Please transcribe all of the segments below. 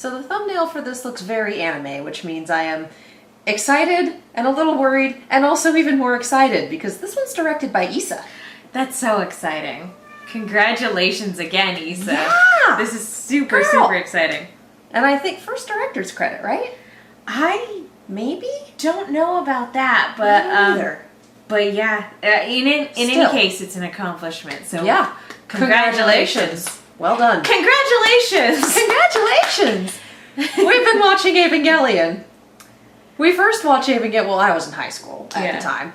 So the thumbnail for this looks very anime, which means I am excited and a little worried and also even more excited because this one's directed by Issa. That's so exciting. Congratulations again, Issa. Yeah! This is super exciting. And I think first director's credit, right? I Maybe? don't know about that, Me neither. but yeah, in any case, it's an accomplishment. So Yeah. congratulations. Well done. Congratulations. Congratulations! We've been watching Evangelion. We first watched Evangelion, well, I was in high school at the time.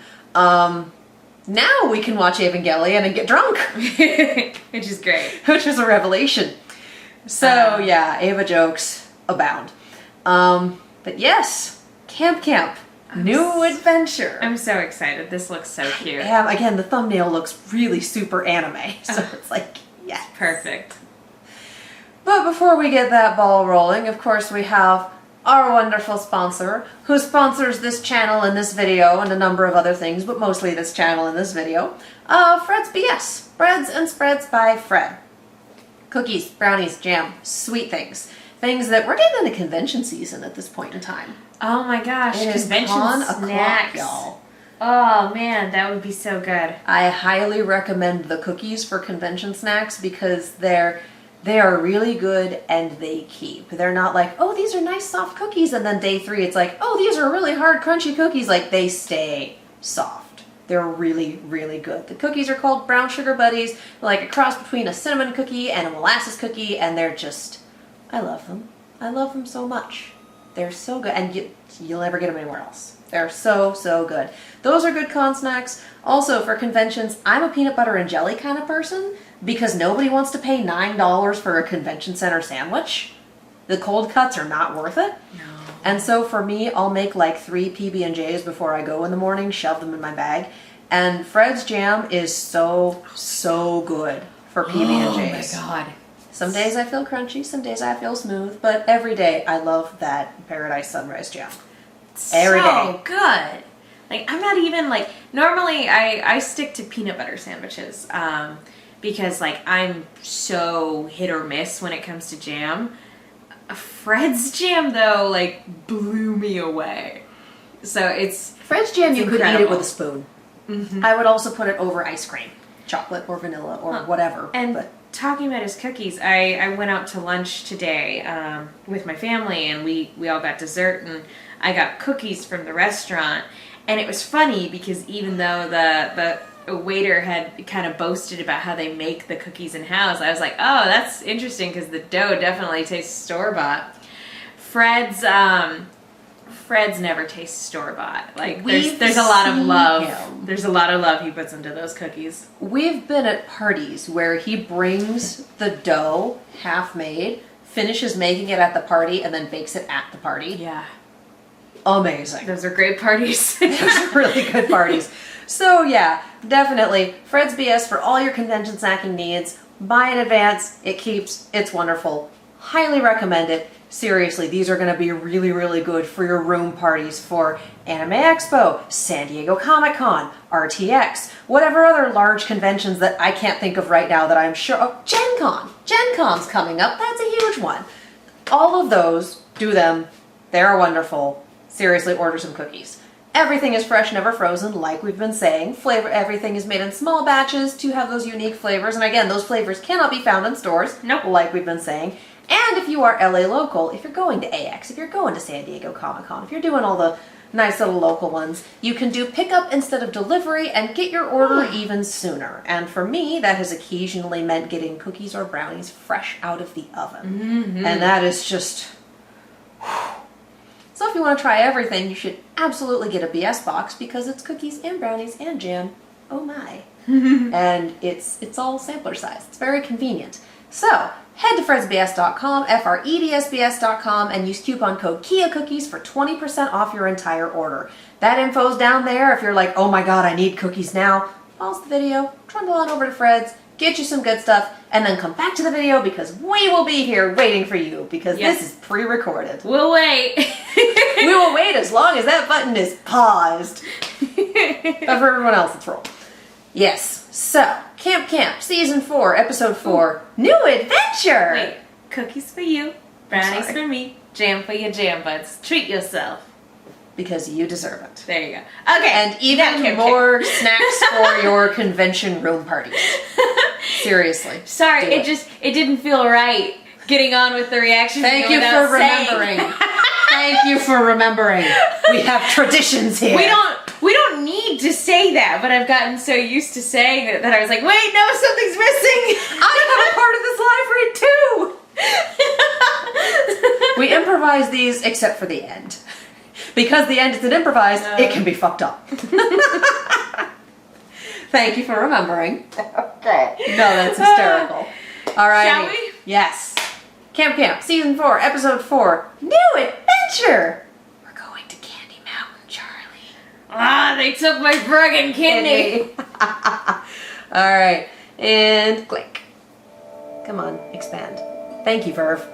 Now we can watch Evangelion and get drunk. Which is great. Which was a revelation. So, yeah, Eva jokes abound. But yes, Camp. New adventure. I'm so excited. This looks so cute. Yeah, again, the thumbnail looks really super anime. So it's like, yeah. Perfect. But before we get that ball rolling, of course, we have our wonderful sponsor, who sponsors this channel and this video and a number of other things, but mostly this channel and this video, Fred's BS. Breads and Spreads by Fred. Cookies, brownies, jam, sweet things. Things that we're getting into convention season at this point in time. Oh my gosh, It is convention con snacks. o'clock, y'all. Oh man, that would be so good. I highly recommend the cookies for convention snacks because they are really good and they keep. They're not like, oh, these are nice soft cookies, and then day 3 it's like, oh, these are really hard crunchy cookies. Like, they stay soft. They're really, really good. The cookies are called Brown Sugar Buddies, like a cross between a cinnamon cookie and a molasses cookie, and they're just, I love them. I love them so much. They're so good, and you'll never get them anywhere else. They're so good. Those are good con snacks. Also, for conventions, I'm a peanut butter and jelly kind of person because nobody wants to pay $9 for a convention center sandwich. The cold cuts are not worth it. No. And so for me, I'll make like 3 PB&Js before I go in the morning, shove them in my bag. And Fred's jam is so good for PB&Js. Oh my god. Some days I feel crunchy, some days I feel smooth, but every day I love that Paradise Sunrise jam. Every day. So good. Like, I'm not even like, normally I stick to peanut butter sandwiches because like I'm so hit or miss when it comes to jam. Fred's jam though like blew me away. So it's Fred's jam, you could eat it with a spoon. Mm-hmm. I would also put it over ice cream, chocolate or vanilla or whatever. And talking about his cookies, I went out to lunch today with my family, and we all got dessert, and I got cookies from the restaurant. And it was funny because even though the waiter had kind of boasted about how they make the cookies in-house, I was like, oh, that's interesting because the dough definitely tastes store-bought. Fred's never tastes store-bought. Like, there's a lot of love. There's a lot of love he puts into those cookies. We've been at parties where he brings the dough half-made, finishes making it at the party, and then bakes it at the party. Yeah. Amazing. Those are great parties. Those are really good parties. So yeah, definitely Fred's BS for all your convention snacking needs. Buy in advance. It keeps. It's wonderful. Highly recommend it. Seriously, these are going to be really, really good for your room parties for Anime Expo, San Diego Comic-Con, RTX, whatever other large conventions that I can't think of right now that I'm sure... Oh, Gen Con! Gen Con's coming up. That's a huge one. All of those, do them. They're wonderful. Seriously, order some cookies. Everything is fresh, never frozen, like we've been saying. Everything is made in small batches to have those unique flavors. And again, those flavors cannot be found in stores, Nope. like we've been saying. And if you are LA local, if you're going to AX, if you're going to San Diego Comic-Con, if you're doing all the nice little local ones, you can do pickup instead of delivery and get your order even sooner. And for me, that has occasionally meant getting cookies or brownies fresh out of the oven. Mm-hmm. And that is just... So if you want to try everything, you should absolutely get a BS box because it's cookies and brownies and jam. Oh my. And it's all sampler size. It's very convenient. So head to fredsbs.com, fredsbs.com, and use coupon code KIACookies for 20% off your entire order. That info's down there. If you're like, oh my god, I need cookies now, pause the video, trundle on over to Fred's, get you some good stuff, and then come back to the video because we will be here waiting for you because this is pre-recorded. We'll wait. We will wait as long as that button is paused. But for everyone else, it's roll. Yes, so, Camp, Season 4, Episode 4, New Adventure! Wait, cookies for you, Brownies sorry. for me, jam for your jam buds. Treat yourself. Because you deserve it. There you go. Okay. And even more snacks for your convention room parties. Seriously. Sorry, do it didn't feel right getting on with the reaction. Thank you for remembering. Thank you for remembering. We have traditions here. We don't need to say that, but I've gotten so used to saying it that I was like, wait, no, something's missing. I'm a part of this live read too. We improvise these except for the end. Because the end is an improvised, it can be fucked up. Thank you for remembering. Okay. No, that's hysterical. All right. Shall we? Yes. Camp, Season 4, Episode 4. New Adventure! We're going to Candy Mountain, Charlie. Ah, they took my friggin' kidney. All right. And click. Come on, expand. Thank you, Verve.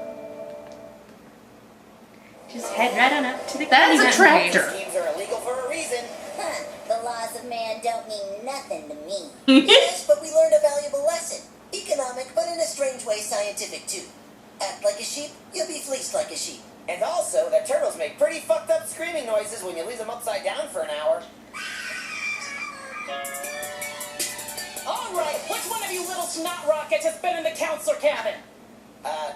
Just head right on up to the That's Candy a Mountain tractor. place. Schemes are illegal for a reason. Huh, the laws of man don't mean nothing to me. Yes, but we learned a valuable lesson. Economic, but in a strange way scientific too. Act like a sheep, you'll be fleeced like a sheep. And also, that turtles make pretty fucked up screaming noises when you leave them upside down for an hour. Alright, which one of you little snot rockets has been in the counselor cabin?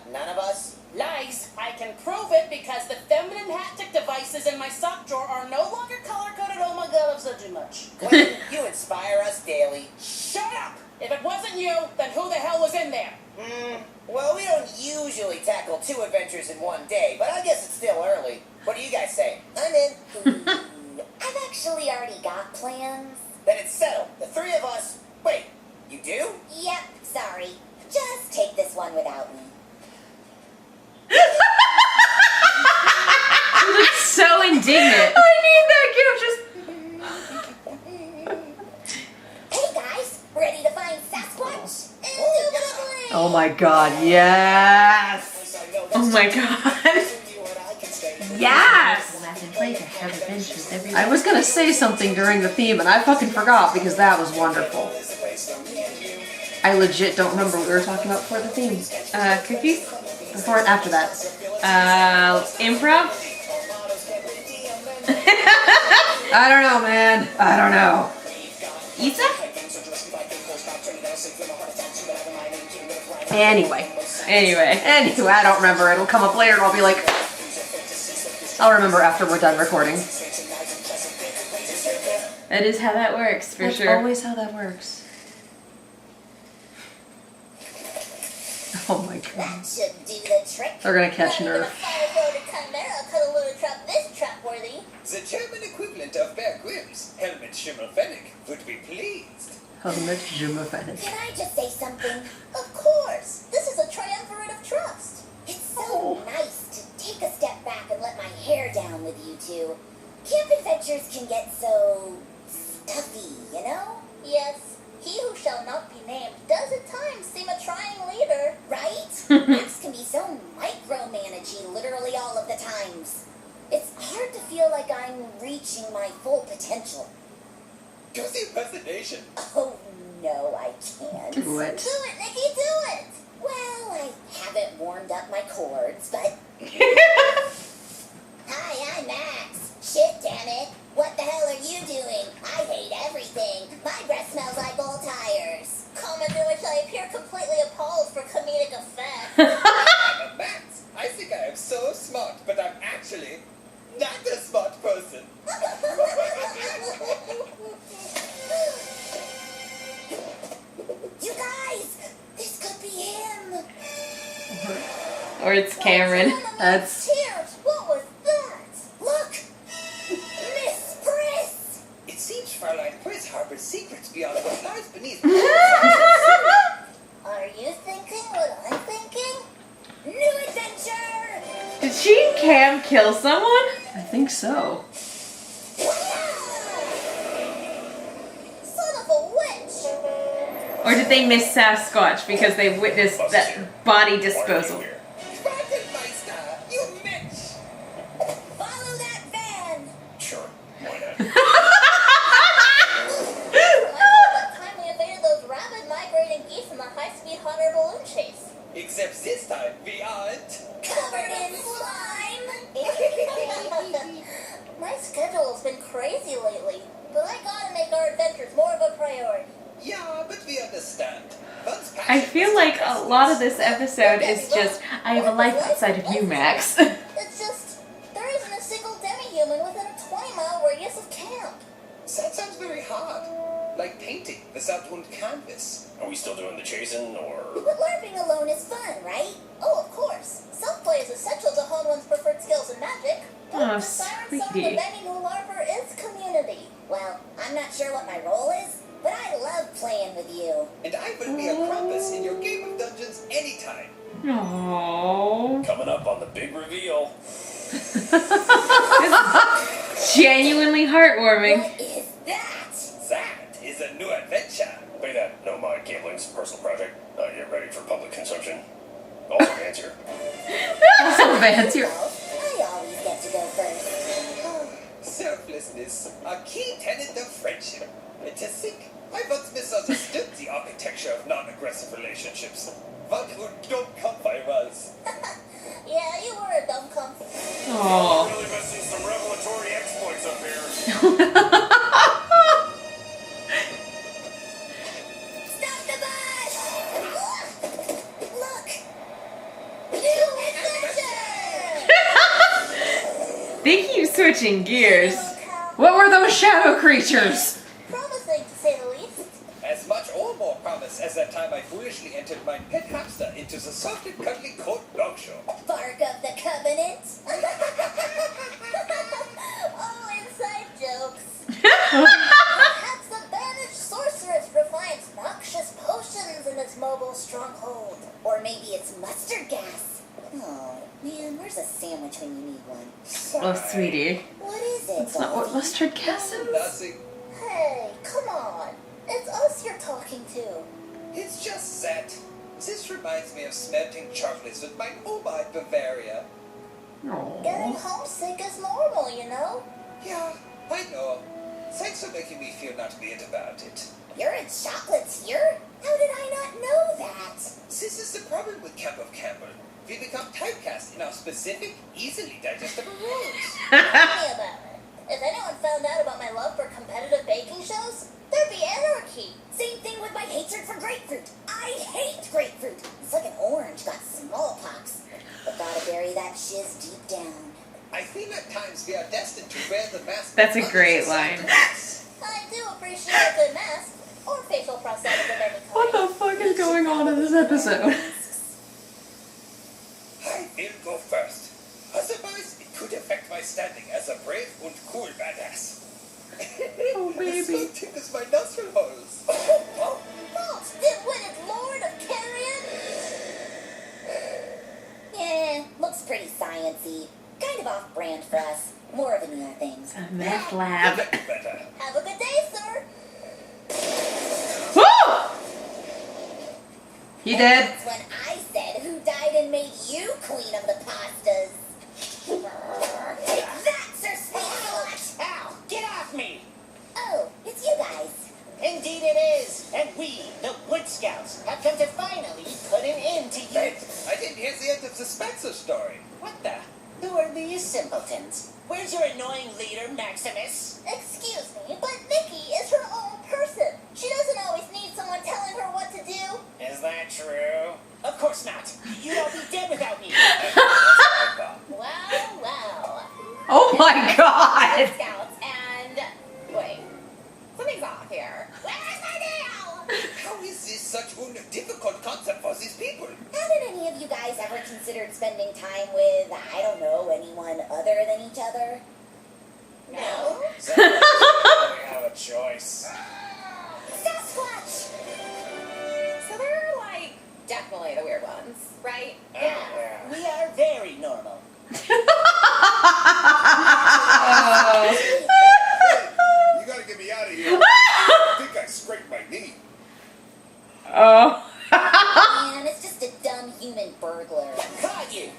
None of us? Lies. I can prove it because the feminine haptic devices in my sock drawer are no longer color-coded. Oh my god, I'm such a much. Glenn, you inspire us daily. Shut up! If it wasn't you, then who the hell was in there? Well, we don't usually tackle 2 adventures in one day, but I guess it's still early. What do you guys say? I'm in. I've actually already got plans. Then it's settled. The 3 of us. Wait, you do? Yep, sorry. Just take this one without me. You look so indignant. I need that gift. Just. Hey guys, ready to find Sasquatch? Indubitably! Oh my god, yes! Oh my god. Yes! I was gonna say something during the theme and I fucking forgot because that was wonderful. I legit don't remember what we were talking about before the theme. Cookies? Before and after that. Improv? I don't know, man. I don't know. Pizza? Anyway, Anyway. I don't remember. It'll come up later and I'll be like, I'll remember after we're done recording. That is how that works, for That's sure. always how that works. Oh my god. That should do the trick. They're gonna catch Not even Nerf. a fire-loaded chimera could have loaded trap this trap-worthy. The German equivalent of Bear Grylls, Helmut Schimmelfennig, would be pleased. Helmet Jumafennis. Can I just say something? Of course. This is a triumvirate of trust. It's so nice to take a step back and let my hair down with you two. Camp adventures can get so stuffy, you know? Yes, he who shall not be named does at times seem a trying leader. Right? Max can be so micromanagey literally all of the times. It's hard to feel like I'm reaching my full potential. Do the impersonation. Oh, no, I can't. Do it. Do it, Nikki, do it! Well, I haven't warmed up my chords, but... Hi, I'm Max. Shit, damn it. What the hell are you doing? I hate everything. My breath smells like old tires. Comment in which I appear completely appalled for comedic effect. I'm a Max. I think I am so smart, but I'm actually not a smart person. You guys, this could be him. Or it's Cameron. That's- Tears, what was that? Look, Miss Priss. It seems Fräulein Priss harbors secrets beyond what lies beneath. Are you thinking what I'm thinking? New adventure. Did she and Cam kill someone? I think so. Son of a witch! Or did they miss Sasquatch because they witnessed that body disposal? Frankenmeister, you bitch! Follow that van. Sure, why not? That time we evaded those rabid migrating geese from the high-speed hot air balloon chase. Except this time we aren't. Covered in like a lot of this episode is just, I have a life outside of you, Max. It's just, there isn't a single demi-human within a 20-mile radius of camp. That sounds very hard. Like painting without one canvas. Are we still doing the chasing, or...? But LARPing alone is fun, right? Oh, of course. Self-play is essential to hone one's preferred skills in magic. But Oh, the siren song of sweetie. any new LARPer is community. Well, I'm not sure what my role is, but I love playing with you. And I will be a Krampus in your game of Dungeons anytime. Aww. Coming up on the big reveal. Genuinely heartwarming. What is that? That is a new adventure. Pay that. No mind. Gambling's a personal project. Not yet ready for public consumption. Also answer. Also, Vance, you're... Well, I always get to go first. Selflessness, a key tenet of friendship. And to think, I once misunderstood the architecture of non-aggressive relationships. What a dumb cup I was. Yeah, you were a dumb cunt. Aww. Really missing some revelatory exploits up here. Stop the bus! Look! New adventure! They keep switching gears. What were those shadow creatures? Promising, to say the least. As much or more promise as that time I foolishly entered my pet hamster into the soft and cuddly coat dog show. Bark of the Covenant. Oh, inside jokes. Perhaps the banished sorceress refines noxious potions in its mobile stronghold. Or maybe it's mustard gas. Oh, man, where's a sandwich when you need one? Oh, sweetie. What is it, That's not what Baldy? mustard gas is. Nothing. Hey, come on. It's us you're talking to. It's just that. This reminds me of smelting chocolates with my mobile Bavaria. Getting Aww. homesick is normal, you know? Yeah, I know. Thanks for making me feel not weird about it. You're in chocolates here? How did I not know that? This is the problem with Camp of Campbell. We become typecast in our specific, easily digestible roles. Tell me about it. If anyone found out about my love for competitive baking shows, there'd be anarchy. Same thing with my hatred for grapefruit. I hate grapefruit. It's like an orange got smallpox. But gotta bury that shiz deep down. I feel at times we are destined to wear the mask. That's a of great unnecessary line. masks. I do appreciate a good mask, or facial prosthetic of any kind. What the fuck is going on in this episode? I will go first. Otherwise, it could affect my standing as a brave and cool badass. Oh, baby. The smoke tickles my nostril holes. False dim-witted lord of carrion? Yeah, looks pretty science-y. Kind of off-brand for us. More of a Neil thing. A meth lab. Better. Have a good day, sir. Woo! He did. That's when I said who died and made you queen of the pastas. Take that, Sir Sneaky! Ow! Get off me! Oh, it's you guys. Indeed it is. And we, the Wood Scouts, have come to finally put an end to you. Wait, I didn't hear the end of the Spencer story. What the? Who are these simpletons? Where's your annoying leader, Maximus? Excuse me, but Nikki is her own person. She doesn't always need someone telling her what to do. Is that true? Of course not. You'd all be dead without me. Wow. Oh my god! Scouts and... Wait. Something's off here. Where's my nail? How is this such a difficult concept for these people? Haven't any of you guys ever considered spending time with, I don't know, anyone other than each other? No? So we have a choice. Sasquatch! So they're like definitely the weird ones, right? Yeah. We are very normal. You gotta get me out of here. I think I scraped my knee. Oh. Man, it's just a dumb human burglar. Caught you!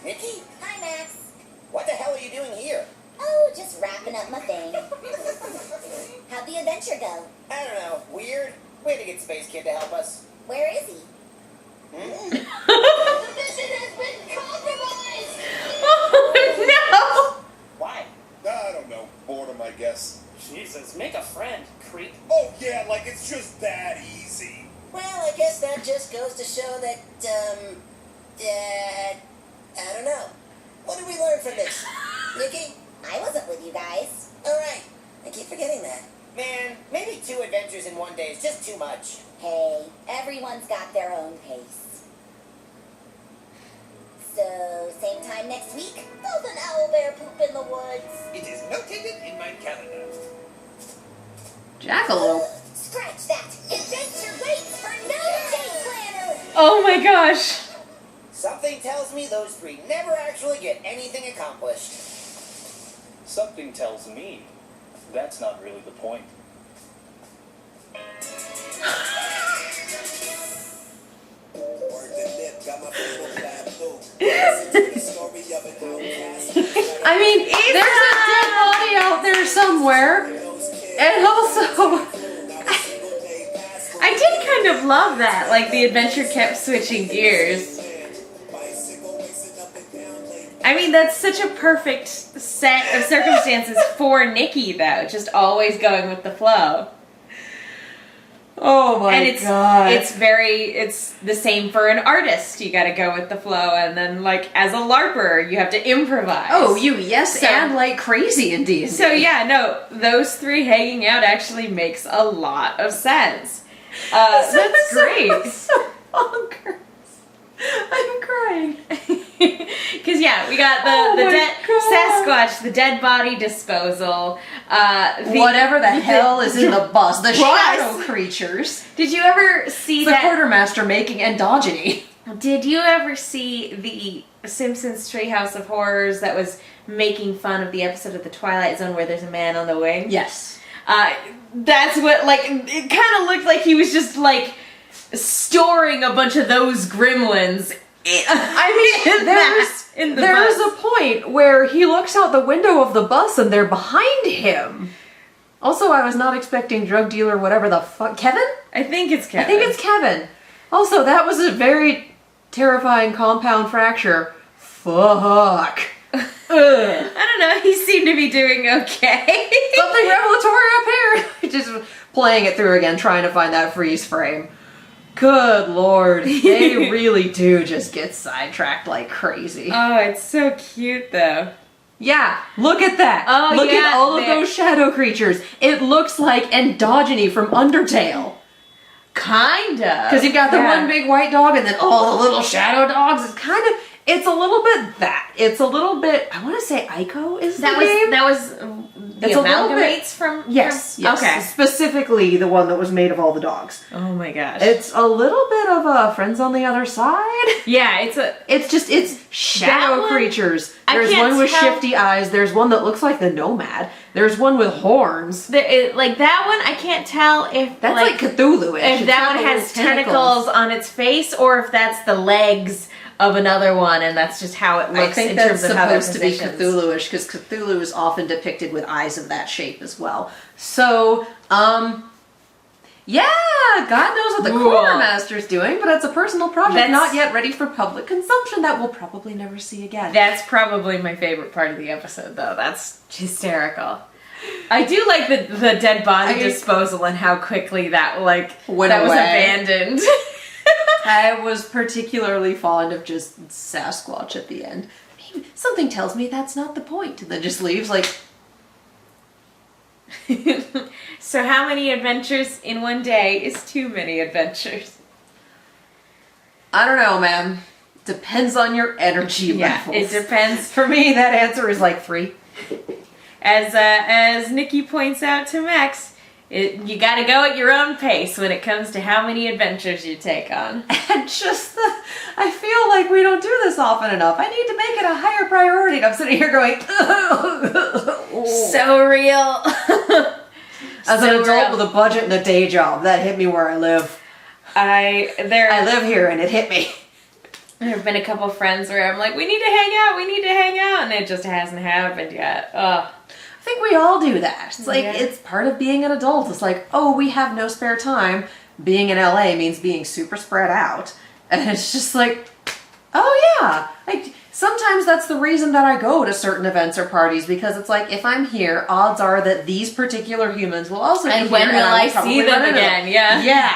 Nikki, Hi, Max. what the hell are you doing here? Oh, just wrapping up my thing. How'd the adventure go? I don't know, weird? We had to get Space Kid to help us. Where is he? Hmm? The mission has been compromised! Oh Why? I don't know. Boredom, I guess. Jesus, make a friend, creep. Oh, yeah, like it's just that easy. Well, I guess that that just goes to show that, I don't know. What did we learn from this? Nikki? I wasn't with you guys. Alright. I keep forgetting that. Man, maybe 2 adventures in one day is just too much. Hey, everyone's got their own pace. So, same time next week? Does an owlbear poop in the woods? It is notated in my calendar. Jackalope. Scratch that! Adventure waits for no day planner! Oh my gosh. Something tells me those 3 never actually get anything accomplished. Something tells me that's not really the point. I mean, there's a dead body out there somewhere. And also, I did kind of love that. Like, the adventure kept switching gears. I mean, that's such a perfect set of circumstances for Nikki, though. Just always going with the flow. oh my And god. it's the same for an artist. You gotta go with the flow. And then, like, as a LARPer, you have to improvise. Oh, yes, So- and like crazy in D&D. So, yeah, no, those 3 hanging out actually makes a lot of sense. That's great. So bonkers. I'm crying. Because yeah, we got Oh the my dead God. Sasquatch, the dead body disposal. Whatever the hell is in the bus, the Bus. shadow creatures. Did you ever see The that? quartermaster making endogyny. Did you ever see the Simpsons Treehouse of Horrors that was making fun of the episode of The Twilight Zone where there's a man on the wing? Yes. That's what, like, it kind of looked like he was just, like, storing a bunch of those gremlins. I mean, there's a point where he looks out the window of the bus and they're behind him. Also, I was not expecting drug dealer, whatever the fuck. Kevin? I think it's Kevin. I think it's Kevin. Also, that was a very terrifying compound fracture. Fuck. Ugh. I don't know, he seemed to be doing okay. Something revelatory up here. Just playing it through again, trying to find that freeze frame. Good lord, they really do just get sidetracked like crazy. Oh, it's so cute though. Yeah, look at that. Oh, look yeah, at all of there- those shadow creatures. It looks like endogyny from Undertale. Kinda. Because you've got the Yeah. one big white dog and then all the little shadow dogs. It's a little bit that. It's a little bit, I want to say Ico is the name. That was the It's a little bit- amalgamates from Yes, from- yes. Okay. Specifically the one that was made of all the dogs. Oh my gosh. It's a little bit of a Friends on the Other Side. yeah, it's Shadow one- creatures. I There's can't one with tell- shifty eyes. There's one that looks like the Nomad. There's one with horns. like that one. I can't tell if That's like Cthulhu-ish. if It's that got one the has little tentacles on its face or if that's the legs of another one, and that's just how it looks I think in that's terms of how they're supposed to be positioned. Cthulhu-ish because Cthulhu is often depicted with eyes of that shape as well. So, yeah, God knows what the Cool. quartermaster's doing, but it's a personal project That's- not yet ready for public consumption that we'll probably never see again. That's probably my favorite part of the episode, though. That's hysterical. I do like the dead body disposal and how quickly that Went was away. abandoned. I was particularly fond of just Sasquatch at the end. Something tells me that's not the point. And then just leaves like, So how many adventures in one day is too many adventures? I don't know, man. Depends on your energy Yeah, levels. it depends. For me, that answer is like 3. As Nikki points out to Max, you gotta go at your own pace when it comes to how many adventures you take on. And just I feel like we don't do this often enough. I need to make it a higher priority. And I'm sitting here going, So real. as an So adult real. with a budget and a day job, that hit me where I live. I live here and it hit me. There have been a couple friends where I'm like, we need to hang out, and it just hasn't happened yet. Ugh. I think we all do that. It's like, Yeah. it's part of being an adult. It's like, oh, we have no spare time. Being in LA means being super spread out. And it's just like, oh yeah. Like, sometimes that's the reason that I go to certain events or parties, because it's like, if I'm here, odds are that these particular humans will also be And here. when will will I probably see them run into again? Yeah. Yeah.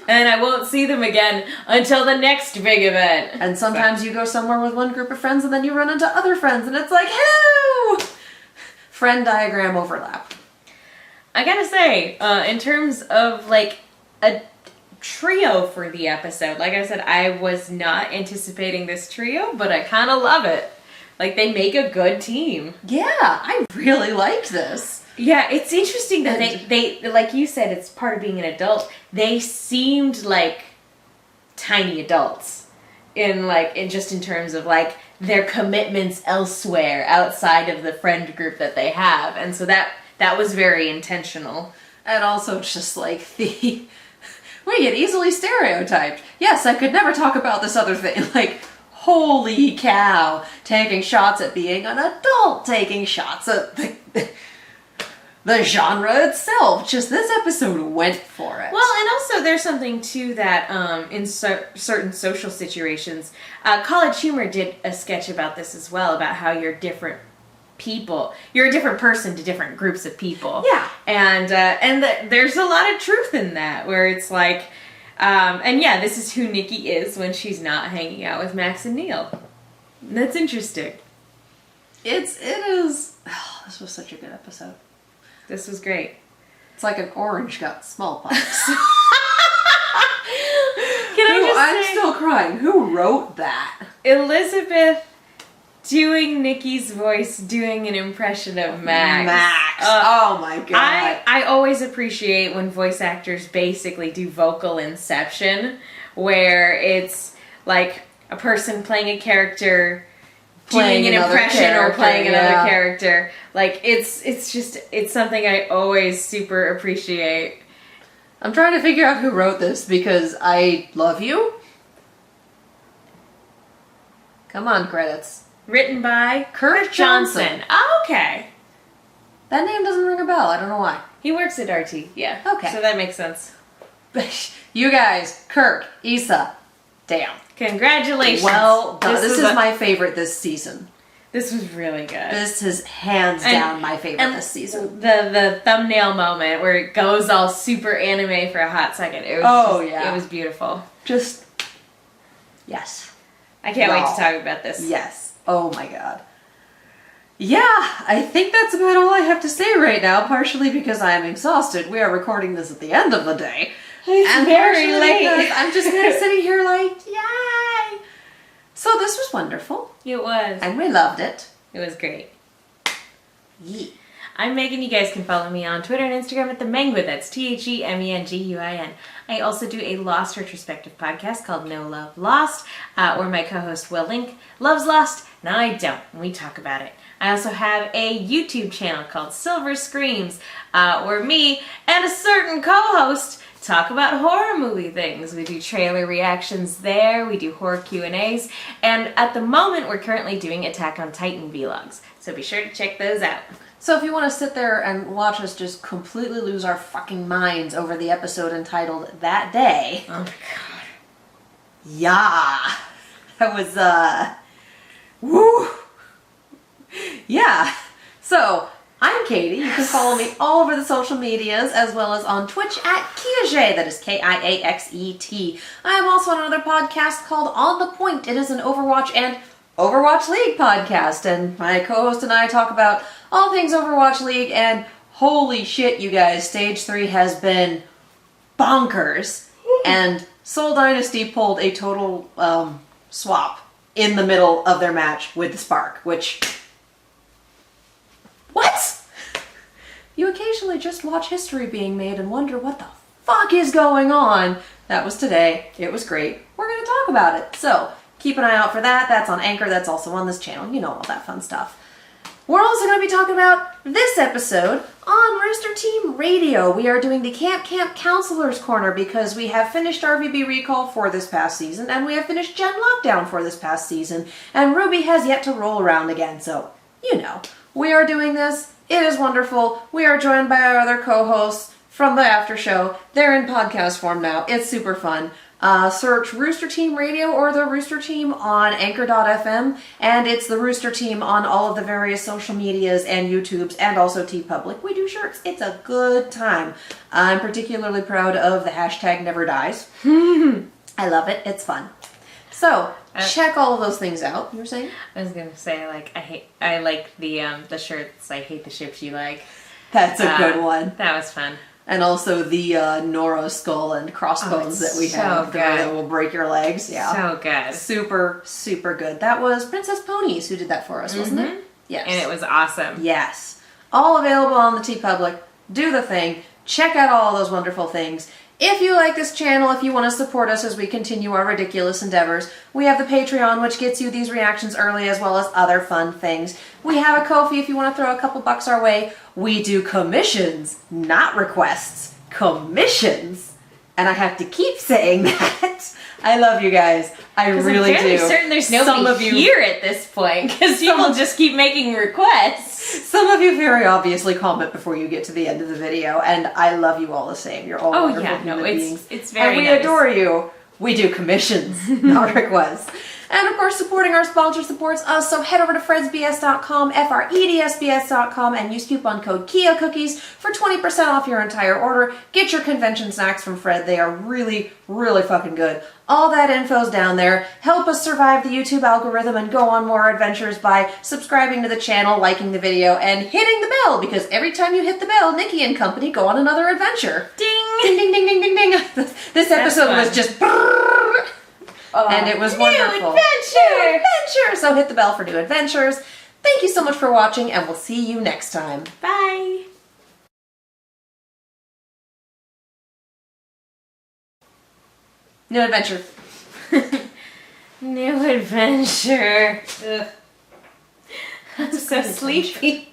And I won't see them again until the next big event. And sometimes you go somewhere with one group of friends and then you run into other friends and it's like, hello! Friend diagram overlap. I gotta say, in terms of like a trio for the episode, like I said, I was not anticipating this trio, but I kind of love it. Like, they make a good team. Yeah, I really liked this. Yeah, it's interesting that they like you said, it's part of being an adult. They seemed like tiny adults in terms of like their commitments elsewhere outside of the friend group that they have. And so that was very intentional. And also just like we get easily stereotyped. Yes, I could never talk about this other thing. Like, holy cow, taking shots at being an adult, taking shots at the genre itself. Just this episode went for it. Well, and also there's something too that in certain social situations, College Humor did a sketch about this as well, about how you're different people. You're a different person to different groups of people. Yeah. And there's a lot of truth in that, where it's like, and yeah, this is who Nikki is when she's not hanging out with Max and Neil. That's interesting. It is. Oh, this was such a good episode. This was great. It's like an orange got smallpox. I'm still crying. Who wrote that? Elizabeth doing Nikki's voice, doing an impression of Max. Oh my god. I always appreciate when voice actors basically do vocal inception, where it's like a person playing a character, doing an impression or playing another character. Like, it's something I always super appreciate. I'm trying to figure out who wrote this because I love you. Come on, credits. Written by Kurt Johnson. Oh, okay. That name doesn't ring a bell. I don't know why. He works at RT, yeah. Okay. So that makes sense. You guys, Kirk, Issa, damn. Congratulations. Well done. This is my favorite this season. This was really good. This is hands down my favorite this season. The thumbnail moment where it goes all super anime for a hot second. It was it was beautiful. Just, yes. I can't wait to talk about this. Yes. Oh my god. Yeah, I think that's about all I have to say right now, partially because I am exhausted. We are recording this at the end of the day. It's very late. I'm just kind of sitting here like, yay! So this was wonderful. It was. And we loved it. It was great. Yeah. I'm Megan. You guys can follow me on Twitter and Instagram at TheMenguin. That's TheMenguin. I also do a Lost retrospective podcast called No Love Lost, where my co-host Will Link loves Lost, and I don't, and we talk about it. I also have a YouTube channel called Silver Screams, where me and a certain co-host talk about horror movie things. We do trailer reactions there, we do horror Q&As, and at the moment we're currently doing Attack on Titan vlogs, so be sure to check those out. So if you want to sit there and watch us just completely lose our fucking minds over the episode entitled That Day. Oh my god. Yeah. That was, woo. Yeah. So, I'm Katie. You can follow me all over the social medias as well as on Twitch at Kiaxet. That is Kiaxet. I am also on another podcast called On the Point. It is an Overwatch and Overwatch League podcast, and my co-host and I talk about all things Overwatch League, and holy shit, you guys, Stage 3 has been bonkers, and Seoul Dynasty pulled a total swap in the middle of their match with the Spark, which... What? You occasionally just watch history being made and wonder what the fuck is going on. That was today. It was great. We're going to talk about it. So, keep an eye out for that. That's on Anchor. That's also on this channel. You know, all that fun stuff. We're also going to be talking about this episode on Rooster Team Radio. We are doing the Camp Counselor's Corner because we have finished RVB Recall for this past season, and we have finished Gen Lockdown for this past season, and Ruby has yet to roll around again, so, you know. We are doing this. It is wonderful. We are joined by our other co-hosts from the after show. They're in podcast form now. It's super fun. Search Rooster Team Radio or the Rooster Team on Anchor.fm, and it's the Rooster Team on all of the various social medias and YouTubes and also TeePublic. We do shirts. It's a good time. I'm particularly proud of the hashtag Never Dies. I love it. It's fun. So check all of those things out. You were saying? I was gonna say, like, I like the shirts. I hate the ships you like. That's a good one. That was fun. And also the Nora skull and crossbones that we have that will break your legs. Yeah. So good. Super, super good. That was Princess Ponies who did that for us, wasn't it? Yes. And it was awesome. Yes. All available on the TeePublic. Do the thing. Check out all those wonderful things. If you like this channel, if you want to support us as we continue our ridiculous endeavors, we have the Patreon, which gets you these reactions early as well as other fun things. We have a Ko-fi if you want to throw a couple bucks our way. We do commissions, not requests. Commissions. And I have to keep saying that. I love you guys. I really I'm fairly do. certain there's Some nobody of you here at this point because people just keep making requests. Some of you very obviously comment before you get to the end of the video, and I love you all the same. You're all wonderful human beings. It's very and we nice. adore you. We do commissions, not requests. And of course, supporting our sponsor supports us, so head over to fredsbs.com, fredsbs.com, and use coupon code Kia Cookies for 20% off your entire order. Get your convention snacks from Fred. They are really, really fucking good. All that info's down there. Help us survive the YouTube algorithm and go on more adventures by subscribing to the channel, liking the video, and hitting the bell, because every time you hit the bell, Nikki and company go on another adventure. Ding! Ding, ding, ding, ding, ding, ding. This episode was just... and it was wonderful. New adventure! So hit the bell for new adventures. Thank you so much for watching, and we'll see you next time. Bye! New adventure. New adventure. Ugh. I'm so sleepy.